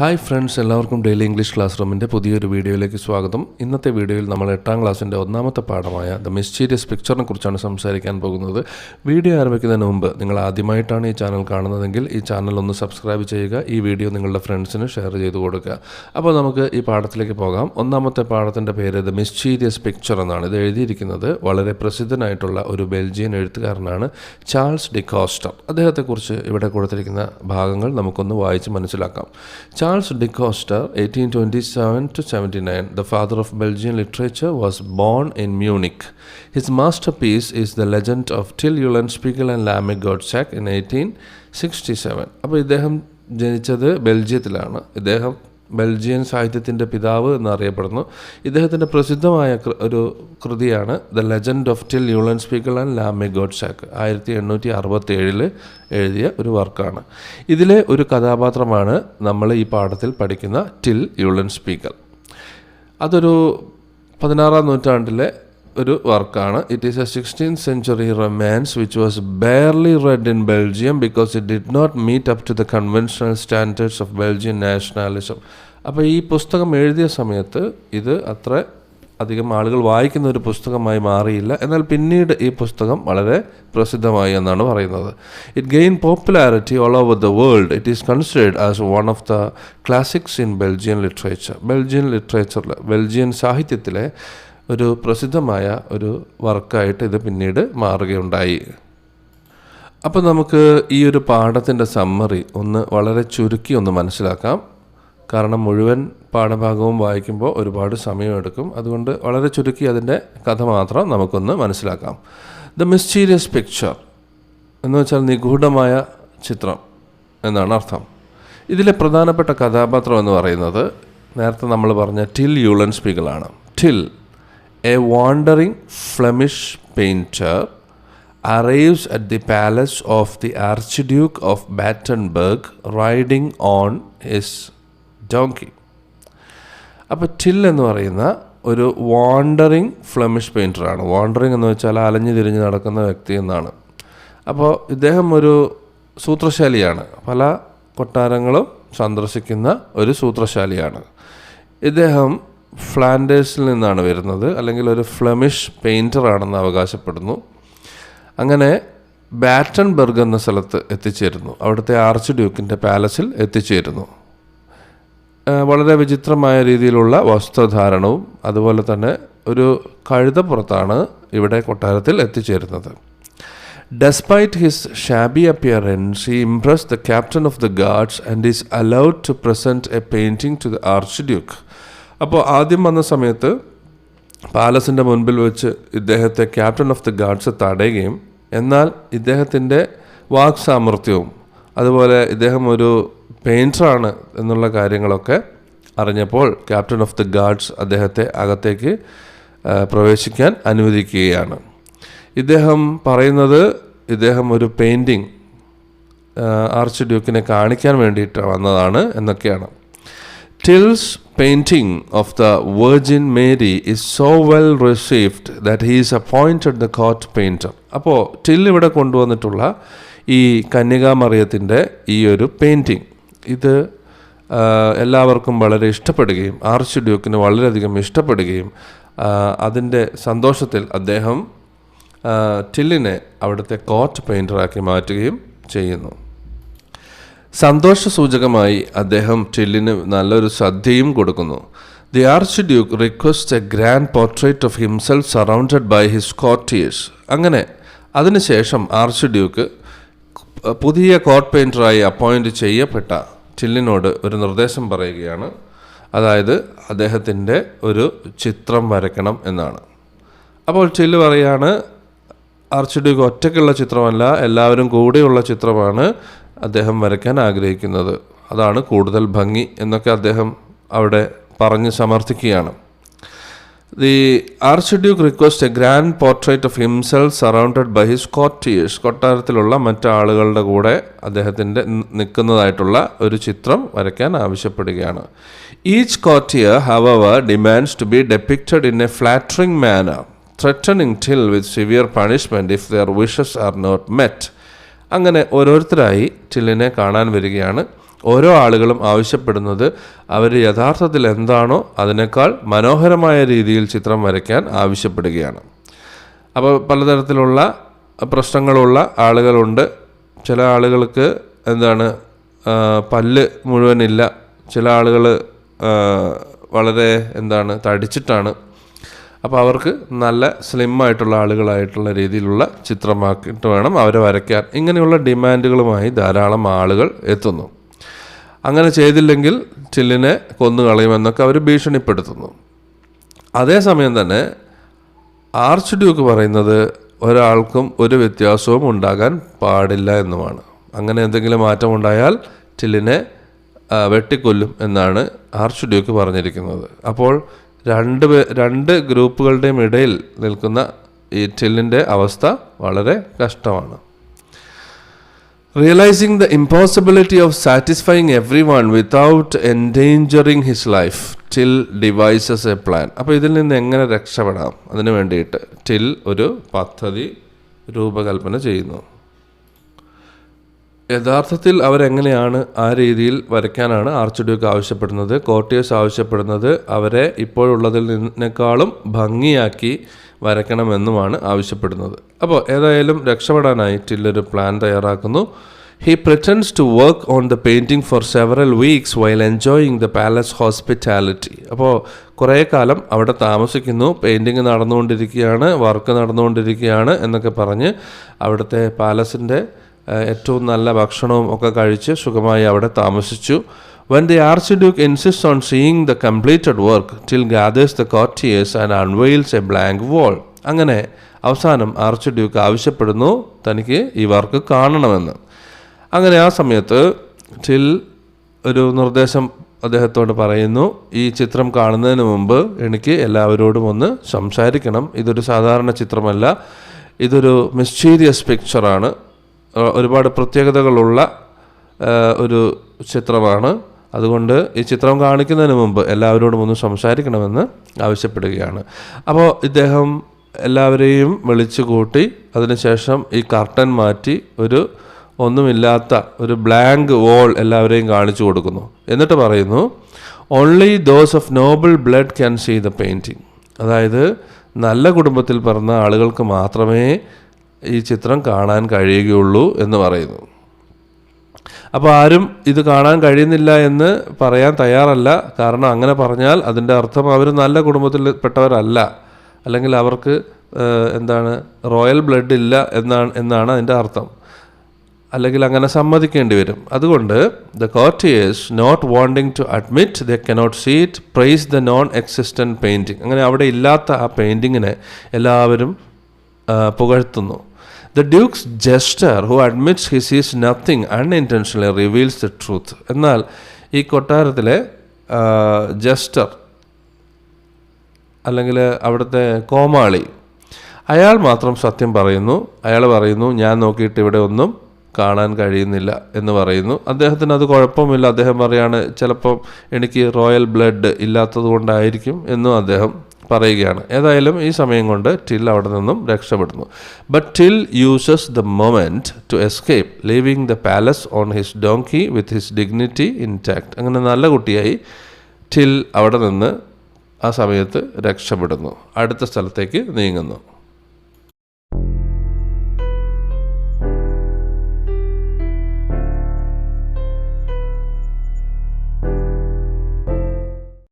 Hi friends, എല്ലാവർക്കും daily English class റൂമിൻ്റെ പുതിയൊരു വീഡിയോയിലേക്ക് സ്വാഗതം. ഇന്നത്തെ വീഡിയോയിൽ നമ്മൾ 8ാം ക്ലാസ്സിൻ്റെ ഒന്നാമത്തെ പാഠമായ ദ മിസ്റ്റീരിയസ് പിക്ചറിനെ കുറിച്ചാണ് സംസാരിക്കാൻ പോകുന്നത്. വീഡിയോ ആരംഭിക്കുന്നതിന് മുമ്പ് നിങ്ങൾ ആദ്യമായിട്ടാണ് ഈ ചാനൽ കാണുന്നതെങ്കിൽ ഈ ചാനൽ ഒന്ന് സബ്സ്ക്രൈബ് ചെയ്യുക, ഈ വീഡിയോ നിങ്ങളുടെ ഫ്രണ്ട്സിന് ഷെയർ ചെയ്ത് കൊടുക്കുക. അപ്പോൾ നമുക്ക് ഈ പാഠത്തിലേക്ക് പോകാം. ഒന്നാമത്തെ പാഠത്തിൻ്റെ പേര് ദ മിസ്റ്റീരിയസ് പിക്ചർ എന്നാണ്. ഇത് എഴുതിയിരിക്കുന്നത് വളരെ പ്രസിദ്ധനായിട്ടുള്ള ഒരു ബെൽജിയൻ എഴുത്തുകാരനാണ്, ചാൾസ് ഡിക്കോസ്റ്റർ. അദ്ദേഹത്തെക്കുറിച്ച് ഇവിടെ കൊടുത്തിരിക്കുന്ന ഭാഗങ്ങൾ നമുക്കൊന്ന് വായിച്ച് മനസ്സിലാക്കാം. Charles de Coster, 1827 to 79, the father of Belgian literature, was born in Munich. His masterpiece is The Legend of Till Eulenspiegel and Lammy Gottschalk in 1867. അപ്പോൾ ഇദ്ദേഹം ജനിച്ചത് ബെൽജിയത്തിലാണ്. ഇദ്ദേഹം ബെൽജിയൻ സാഹിത്യത്തിൻ്റെ പിതാവ് എന്നറിയപ്പെടുന്നു. ഇദ്ദേഹത്തിൻ്റെ പ്രസിദ്ധമായ ഒരു കൃതിയാണ് the legend of Till Eulenspiegel and Lamme Goedzak. 1867 എഴുതിയ ഒരു വർക്കാണ്. ഇതിലെ ഒരു കഥാപാത്രമാണ് നമ്മൾ ഈ പാഠത്തിൽ പഠിക്കുന്ന ടിൽ യൂളൻസ്പീഗൽ. അതൊരു 16ാം നൂറ്റാണ്ടിലെ ഒരു വർക്കാണ്. It is A 16th century romance which was barely read in Belgium because it did not meet up to the conventional standards of Belgian nationalism. അപ്പോൾ ഈ പുസ്തകം എഴുതിയ സമയത്ത് ഇത് അത്ര അധികം ആളുകൾ വായിക്കുന്ന ഒരു പുസ്തകമായി മാറിയില്ല. എന്നാൽ പിന്നീട് ഈ പുസ്തകം വളരെ പ്രസിദ്ധമായി എന്നാണ് പറയുന്നത്. It gain popularity all over the world. It is considered as one of the classics in Belgian literature. Belgian സാഹിത്യത്തിലെ ഒരു പ്രസിദ്ധമായ ഒരു വർക്കായിട്ട് ഇത് പിന്നീട് മാറുകയുണ്ടായി. അപ്പോൾ നമുക്ക് ഈ ഒരു പാഠത്തിൻ്റെ സമ്മറി വളരെ ചുരുക്കി മനസ്സിലാക്കാം. കാരണം മുഴുവൻ പാഠഭാഗവും വായിക്കുമ്പോൾ ഒരുപാട് സമയമെടുക്കും. അതുകൊണ്ട് വളരെ ചുരുക്കി അതിൻ്റെ കഥ മാത്രം നമുക്കൊന്ന് മനസ്സിലാക്കാം. ദ മിസ്റ്റീരിയസ് പിക്ചർ എന്ന് വെച്ചാൽ നിഗൂഢമായ ചിത്രം എന്നാണ് അർത്ഥം. ഇതിലെ പ്രധാനപ്പെട്ട കഥാപാത്രം എന്ന് പറയുന്നത് നേരത്തെ നമ്മൾ പറഞ്ഞ ടിൽ യൂളൻസ്പീഗലാണ്. Till, a wandering Flemish painter, arrives at the palace of the Archduke of Battenberg riding on his donkey. അപ്പോൾ ടിൽ എന്ന് പറയുന്ന ഒരു വാണ്ടറിങ് ഫ്ലെമിഷ് പെയിൻറ്ററാണ്. വാണ്ടറിങ് എന്ന് വെച്ചാൽ അലഞ്ഞു തിരിഞ്ഞ് നടക്കുന്ന വ്യക്തി എന്നാണ്. അപ്പോൾ ഇദ്ദേഹം ഒരു സൂത്രശാലിയാണ്. പല കൊട്ടാരങ്ങളും സന്ദർശിക്കുന്ന ഒരു സൂത്രശാലിയാണ്. ഇദ്ദേഹം ഫ്ലാൻഡേഴ്സിൽ നിന്നാണ് വരുന്നത്, അല്ലെങ്കിൽ ഒരു ഫ്ലെമിഷ് പെയിൻറ്ററാണെന്ന് അവകാശപ്പെടുന്നു. അങ്ങനെ ബാറ്റൻബർഗ് എന്ന സ്ഥലത്ത് എത്തിച്ചേരുന്നു. അവിടുത്തെ ആർച്ച് ഡ്യൂക്കിൻ്റെ പാലസിൽ എത്തിച്ചേരുന്നു. വളരെ വിചിത്രമായ രീതിയിലുള്ള വസ്ത്രധാരണവും അതുപോലെ തന്നെ ഒരു കഴുതപ്പുറത്താണ് ഇവിടെ കൊട്ടാരത്തിൽ എത്തിച്ചേരുന്നത്. Despite his shabby appearance, he impressed the captain of the guards and is allowed to present a painting to the Archduke. അപ്പോൾ ആദ്യം വന്ന സമയത്ത് പാലസിൻ്റെ മുൻപിൽ വെച്ച് ഇദ്ദേഹത്തെ ക്യാപ്റ്റൻ ഓഫ് ദി ഗാർഡ്സ് തടയുകയും, എന്നാൽ ഇദ്ദേഹത്തിൻ്റെ വാക് സാമർഥ്യവും അതുപോലെ ഇദ്ദേഹം ഒരു പെയിൻറ്ററാണ് എന്നുള്ള കാര്യങ്ങളൊക്കെ അറിഞ്ഞപ്പോൾ ക്യാപ്റ്റൻ ഓഫ് ദി ഗാർഡ്സ് അദ്ദേഹത്തെ അകത്തേക്ക് പ്രവേശിക്കാൻ അനുവദിക്കുകയാണ്. ഇദ്ദേഹം പറയുന്നത് ഇദ്ദേഹം ഒരു പെയിൻറ്റിങ് ആർച്ച് ഡ്യൂക്കിനെ കാണിക്കാൻ വേണ്ടിയിട്ട് വന്നതാണ് എന്നൊക്കെയാണ്. Till's painting of the Virgin Mary is so well received that he is appointed the court painter. അപ്പോൾ ടിൽ ഇവിടെ കൊണ്ടുവന്നിട്ടുള്ള ഈ കന്യകാമറിയത്തിൻ്റെ ഈ ഒരു പെയിൻറ്റിങ് ഇത് എല്ലാവർക്കും വളരെ ഇഷ്ടപ്പെടുകയും ആർച്ച് ഡ്യൂക്കിന് വളരെയധികം ഇഷ്ടപ്പെടുകയും അതിൻ്റെ സന്തോഷത്തിൽ അദ്ദേഹം ടില്ലിനെ അവിടുത്തെ കോർട്ട് പെയിൻറ്ററാക്കി മാറ്റുകയും ചെയ്യുന്നു. സന്തോഷസൂചകമായി അദ്ദേഹം ടില്ലിന് നല്ലൊരു ശ്രദ്ധയും കൊടുക്കുന്നു. The archduke request a grand portrait of himself surrounded by his courtiers. അങ്ങനെ അതിനുശേഷം ആർച്ച് ഡ്യൂക്ക് പുതിയ കോർട്ട് പെയിൻറ്ററായി അപ്പോയിൻ്റ് ചെയ്യപ്പെട്ട ടില്ലിനോട് ഒരു നിർദ്ദേശം പറയുകയാണ്. അതായത് അദ്ദേഹത്തിൻ്റെ ഒരു ചിത്രം വരയ്ക്കണം എന്നാണ്. അപ്പോൾ ടില്ല് പറയാണ്, ആർച്ച് ഡ്യൂക്ക് ഒറ്റയ്ക്കുള്ള ചിത്രമല്ല, എല്ലാവരും കൂടെയുള്ള ചിത്രമാണ് അദ്ദേഹം വരയ്ക്കാൻ ആഗ്രഹിക്കുന്നത്. അതാണ് കൂടുതൽ ഭംഗി എന്നൊക്കെ അദ്ദേഹം അവിടെ പറഞ്ഞ് സമർത്ഥിക്കുകയാണ്. The archduke request a grand portrait of himself surrounded by his courtiers. കൊട്ടാരത്തിലുള്ള മറ്റാളുകളുടെ കൂടെ അദ്ദേഹത്തിൻ്റെ നിൽക്കുന്നതായിട്ടുള്ള ഒരു ചിത്രം വരയ്ക്കാൻ ആവശ്യപ്പെടുകയാണ്. Each courtier however demands to be depicted in a flattering manner, threatening Till with severe punishment if their wishes are not met. അങ്ങനെ ഓരോരുത്തരായി ടില്ലിനെ കാണാൻ വരികയാണ്. ഓരോ ആളുകളും ആവശ്യപ്പെടുന്നത് അവർ യഥാർത്ഥത്തിൽ എന്താണോ അതിനേക്കാൾ മനോഹരമായ രീതിയിൽ ചിത്രം വരയ്ക്കാൻ ആവശ്യപ്പെടുകയാണ്. അപ്പോൾ പലതരത്തിലുള്ള പ്രശ്നങ്ങളുള്ള ആളുകളുണ്ട്. ചില ആളുകൾക്ക് പല്ല് മുഴുവനില്ല, ചില ആളുകൾ വളരെ തടിച്ചിട്ടാണ്. അപ്പോൾ അവർക്ക് നല്ല സ്ലിം ആയിട്ടുള്ള ആളുകളായിട്ടുള്ള രീതിയിലുള്ള ചിത്രമാക്കിയിട്ട് വേണം അവരെ വരയ്ക്കാൻ. ഇങ്ങനെയുള്ള ഡിമാൻഡുകളുമായി ധാരാളം ആളുകൾ എത്തുന്നു. അങ്ങനെ ചെയ്തില്ലെങ്കിൽ ടില്ലിനെ കൊന്നുകളയുമെന്നൊക്കെ അവർ ഭീഷണിപ്പെടുത്തുന്നു. അതേസമയം തന്നെ ആർച്ച് ഡ്യൂക്ക് പറയുന്നത് ഒരാൾക്കും ഒരു വ്യത്യാസവും ഉണ്ടാകാൻ പാടില്ല എന്നുമാണ്. അങ്ങനെ എന്തെങ്കിലും മാറ്റമുണ്ടായാൽ ടില്ലിനെ വെട്ടിക്കൊല്ലും എന്നാണ് ആർച്ച് ഡ്യൂക്ക് പറഞ്ഞിരിക്കുന്നത്. അപ്പോൾ രണ്ട് ഗ്രൂപ്പുകളുടെയും ഇടയിൽ നിൽക്കുന്ന ഈ ടില്ലിൻ്റെ അവസ്ഥ വളരെ കഷ്ടമാണ്. Realizing the impossibility of satisfying everyone without endangering his life, Till devises a plan. അപ്പോൾ ഇതിൽ നിന്ന് എങ്ങനെ രക്ഷപ്പെടാം അതിനു വേണ്ടിയിട്ട് ടിൽ ഒരു പദ്ധതി രൂപകൽപ്പന ചെയ്യുന്നു. യഥാർത്ഥത്തിൽ അവരെങ്ങനെയാണ് ആ രീതിയിൽ വരയ്ക്കാനാണ് ആർച്ച് ഡ്യൂക്ക് ആവശ്യപ്പെടുന്നത്. കോർട്ടിയസ് ആവശ്യപ്പെടുന്നത് അവരെ ഇപ്പോഴുള്ളതിൽ നിന്നേക്കാളും ഭംഗിയാക്കി വരയ്ക്കണമെന്നുമാണ് ആവശ്യപ്പെടുന്നത്. അപ്പോൾ ഏതായാലും രക്ഷപ്പെടാനായി ടില്ലൊരു പ്ലാൻ തയ്യാറാക്കുന്നു. He pretends to work on the painting for several weeks while enjoying the palace hospitality. അപ്പോൾ കുറേ കാലം അവിടെ താമസിക്കുന്നു, പെയിൻറ്റിങ് നടന്നുകൊണ്ടിരിക്കുകയാണ്, വർക്ക് നടന്നുകൊണ്ടിരിക്കുകയാണ് എന്നൊക്കെ പറഞ്ഞ് അവിടുത്തെ പാലസിൻ്റെ ഏറ്റവും നല്ല ഭക്ഷണവും ഒക്കെ കഴിച്ച് സുഖമായി അവിടെ താമസിച്ചു. When the Archduke insists on seeing the completed work, Till gathers the courtiers and unveils a blank wall. അങ്ങനെ അവസാനം ആർച്ച് ഡ്യൂക്ക് ആവശ്യപ്പെടുന്നു തനിക്ക് ഈ വർക്ക് കാണണമെന്ന്. അങ്ങനെ ആ സമയത്ത് ടിൽ ഒരു നിർദ്ദേശം അദ്ദേഹത്തോട് പറയുന്നു, ഈ ചിത്രം കാണുന്നതിന് മുമ്പ് എനിക്ക് എല്ലാവരോടും ഒന്ന് സംസാരിക്കണം. ഇതൊരു സാധാരണ ചിത്രമല്ല, ഇതൊരു മിസ്റ്റീരിയസ് പിക്ചറാണ്, ഒരുപാട് പ്രത്യേകതകളുള്ള ഒരു ചിത്രമാണ്. അതുകൊണ്ട് ഈ ചിത്രം കാണിക്കുന്നതിന് മുമ്പ് എല്ലാവരോടും ഒന്ന് സംസാരിക്കണമെന്ന് ആവശ്യപ്പെടുകയാണ്. അപ്പോൾ ഇദ്ദേഹം എല്ലാവരെയും വിളിച്ചു കൂട്ടി അതിനുശേഷം ഈ കർട്ടൻ മാറ്റി ഒന്നുമില്ലാത്ത ഒരു ബ്ലാങ്ക് വോൾ എല്ലാവരെയും കാണിച്ചു കൊടുക്കുന്നു. എന്നിട്ട് പറയുന്നു, only those of noble blood can see the painting. അതായത് നല്ല കുടുംബത്തിൽ പിറന്ന ആളുകൾക്ക് മാത്രമേ ഈ ചിത്രം കാണാൻ കഴിയുകയുള്ളൂ എന്ന് പറയുന്നു. അപ്പോൾ ആരും ഇത് കാണാൻ കഴിയുന്നില്ല എന്ന് പറയാൻ തയ്യാറല്ല. കാരണം അങ്ങനെ പറഞ്ഞാൽ അതിൻ്റെ അർത്ഥം അവർ നല്ല കുടുംബത്തിൽ പെട്ടവരല്ല, അല്ലെങ്കിൽ അവർക്ക് റോയൽ ബ്ലഡ് ഇല്ല എന്നാണ് അതിൻ്റെ അർത്ഥം, അല്ലെങ്കിൽ അങ്ങനെ സമ്മതിക്കേണ്ടി വരും. അതുകൊണ്ട് the courtiers not wanting to admit they cannot see it praise the non existent painting. അങ്ങനെ അവിടെ ഇല്ലാത്ത ആ പെയിൻറ്റിങ്ങിനെ എല്ലാവരും പുകഴ്ത്തുന്നു. The Duke's jester, who admits he sees nothing unintentionally, reveals the truth. എന്നാൽ ഈ കൊട്ടാരത്തിലെ ജസ്റ്റർ അല്ലെങ്കിൽ അവിടുത്തെ കോമാളി, അയാൾ മാത്രം സത്യം പറയുന്നു. അയാൾ പറയുന്നു, ഞാൻ നോക്കിയിട്ട് ഇവിടെ ഒന്നും കാണാൻ കഴിയുന്നില്ല എന്ന് പറയുന്നു. അദ്ദേഹത്തിന് അത് കുഴപ്പമില്ല. അദ്ദേഹം പറയാണ്, ചിലപ്പം എനിക്ക് റോയൽ ബ്ലഡ് ഇല്ലാത്തത് കൊണ്ടായിരിക്കും എന്നും അദ്ദേഹം പറയുകയാണ്. ഏതായാലും ഈ സമയം കൊണ്ട് ടിൽ അവിടെ നിന്നും രക്ഷപ്പെടുന്നു. But Till uses the moment to escape, leaving the palace on his donkey with his dignity intact. അങ്ങനെ നല്ല കുട്ടിയായി ടിൽ അവിടെ നിന്ന് ആ സമയത്ത് രക്ഷപ്പെടുന്നു, അടുത്ത സ്ഥലത്തേക്ക് നീങ്ങുന്നു.